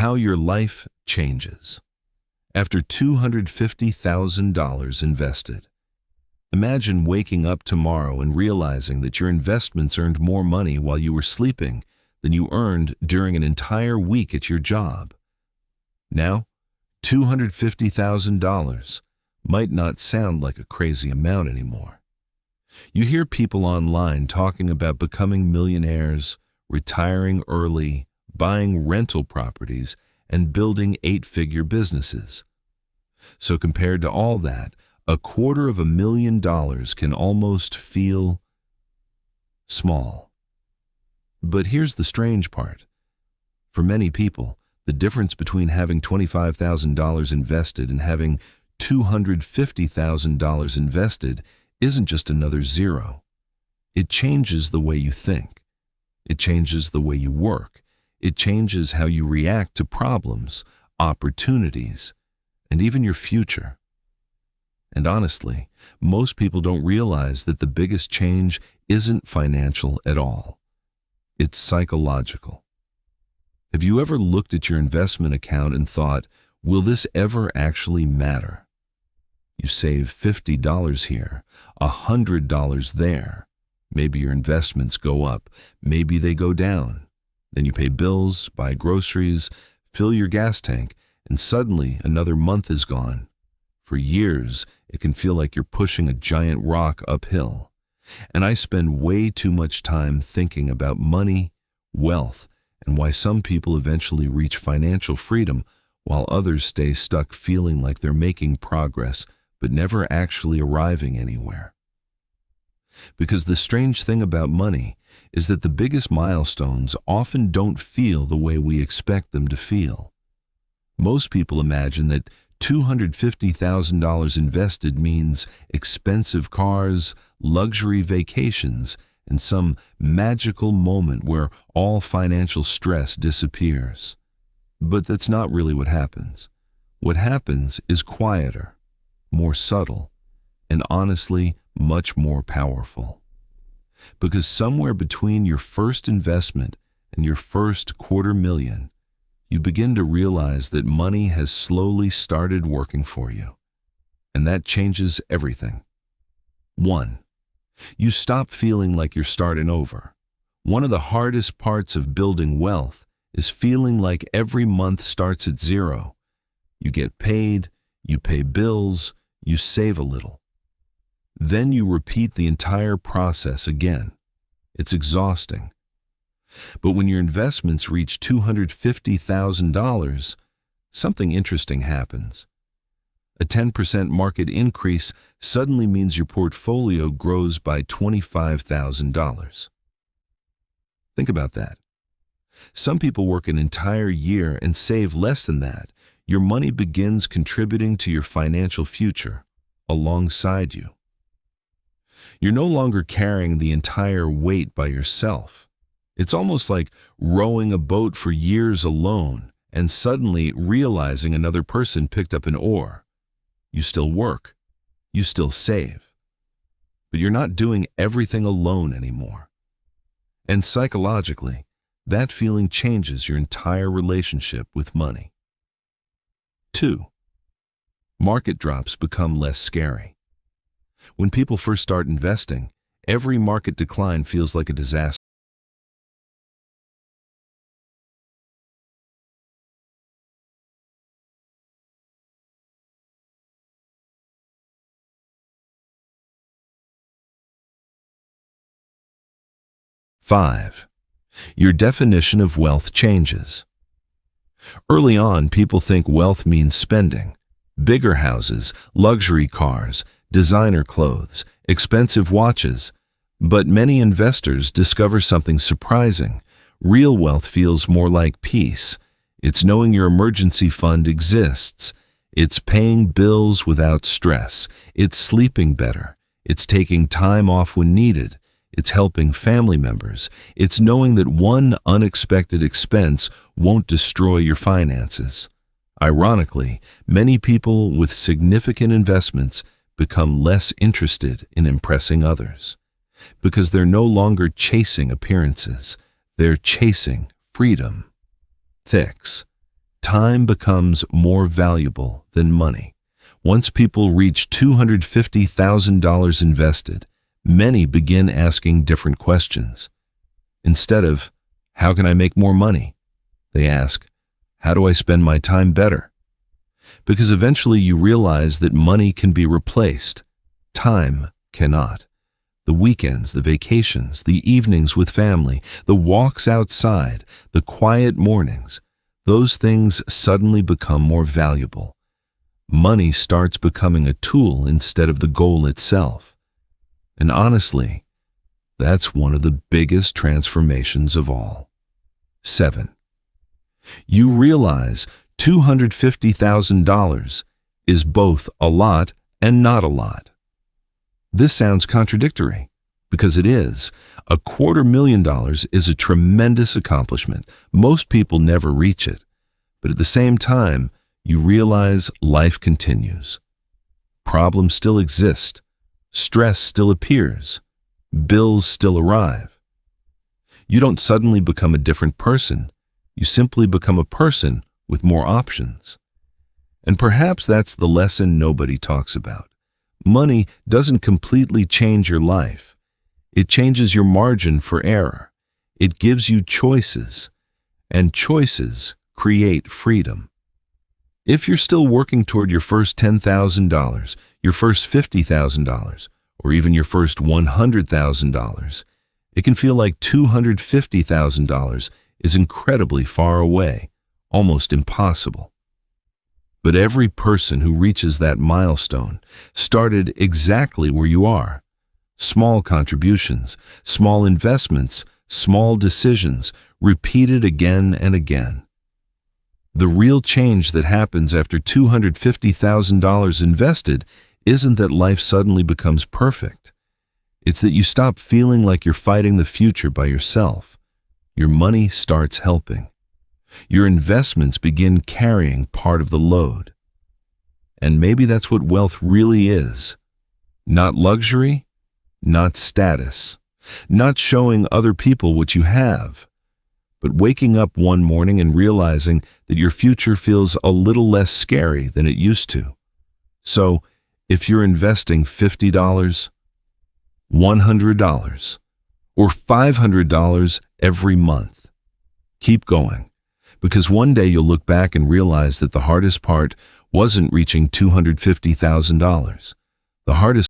How your life changes. After $250,000 invested, imagine waking up tomorrow and realizing that your investments earned more money while you were sleeping than you earned during an entire week at your job. Now, $250,000 might not sound like a crazy amount anymore. You hear people online talking about becoming millionaires, retiring early, buying rental properties, and building 8-figure businesses. So compared to all that, $250,000 can almost feel small. But here's the strange part. For many people, the difference between having $25,000 invested and having $250,000 invested isn't just another zero. It changes the way you think. It changes the way you work. It changes how you react to problems, opportunities, and even your future. And honestly, most people don't realize that the biggest change isn't financial at all. It's psychological. Have you ever looked at your investment account and thought, will this ever actually matter? You save $50 here, $100 there. Maybe your investments go up, maybe they go down. Then you pay bills, buy groceries, fill your gas tank, and suddenly another month is gone. For years, it can feel like you're pushing a giant rock uphill. And I spend way too much time thinking about money, wealth, and why some people eventually reach financial freedom while others stay stuck feeling like they're making progress but never actually arriving anywhere. Because the strange thing about money is that the biggest milestones often don't feel the way we expect them to feel. Most people imagine that $250,000 invested means expensive cars, luxury vacations, and some magical moment where all financial stress disappears. But that's not really what happens. What happens is quieter, more subtle, and honestly, much more powerful. Because somewhere between your first investment and your first $250,000, you begin to realize that money has slowly started working for you. And that changes everything. 1. You stop feeling like you're starting over. One of the hardest parts of building wealth is feeling like every month starts at zero. You get paid, you pay bills, you save a little. Then you repeat the entire process again. It's exhausting. But when your investments reach $250,000, something interesting happens. A 10% market increase suddenly means your portfolio grows by $25,000. Think about that. Some people work an entire year and save less than that. Your money begins contributing to your financial future alongside you. You're no longer carrying the entire weight by yourself. It's almost like rowing a boat for years alone and suddenly realizing another person picked up an oar. You still work. You still save. But you're not doing everything alone anymore. And psychologically, that feeling changes your entire relationship with money. 2. Market drops become less scary. When people first start investing, every market decline feels like a disaster. Five, your definition of wealth changes. Early on, people think wealth means spending. Bigger houses, luxury cars, designer clothes, expensive watches. But many investors discover something surprising. Real wealth feels more like peace. It's knowing your emergency fund exists. It's paying bills without stress. It's sleeping better. It's taking time off when needed. It's helping family members. It's knowing that one unexpected expense won't destroy your finances. Ironically, many people with significant investments become less interested in impressing others because they're no longer chasing appearances. They're chasing freedom. 6. Time becomes more valuable than money. Once people reach $250,000 invested, many begin asking different questions. Instead of, how can I make more money? They ask, how do I spend my time better? Because eventually you realize that money can be replaced. Time cannot. The weekends, the vacations, the evenings with family, the walks outside, the quiet mornings, those things suddenly become more valuable. Money starts becoming a tool instead of the goal itself. And honestly, that's one of the biggest transformations of all. 7. You realize $250,000 is both a lot and not a lot. This sounds contradictory, because it is. $250,000 is a tremendous accomplishment. Most people never reach it. But at the same time, you realize life continues. Problems still exist. Stress still appears. Bills still arrive. You don't suddenly become a different person. You simply become a person with more options. And perhaps that's the lesson nobody talks about. Money doesn't completely change your life. It changes your margin for error. It gives you choices, and choices create freedom. If you're still working toward your first $10,000, your first $50,000, or even your first $100,000, it can feel like $250,000 is incredibly far away, almost impossible. But every person who reaches that milestone started exactly where you are. Small contributions, small investments, small decisions, repeated again and again. The real change that happens after $250,000 invested isn't that life suddenly becomes perfect. It's that you stop feeling like you're fighting the future by yourself. Your money starts helping. Your investments begin carrying part of the load. And maybe that's what wealth really is. Not luxury, not status, not showing other people what you have, but waking up one morning and realizing that your future feels a little less scary than it used to. So, if you're investing $50, $100, or $500 every month, keep going. Because one day you'll look back and realize that the hardest part wasn't reaching $250,000. The hardest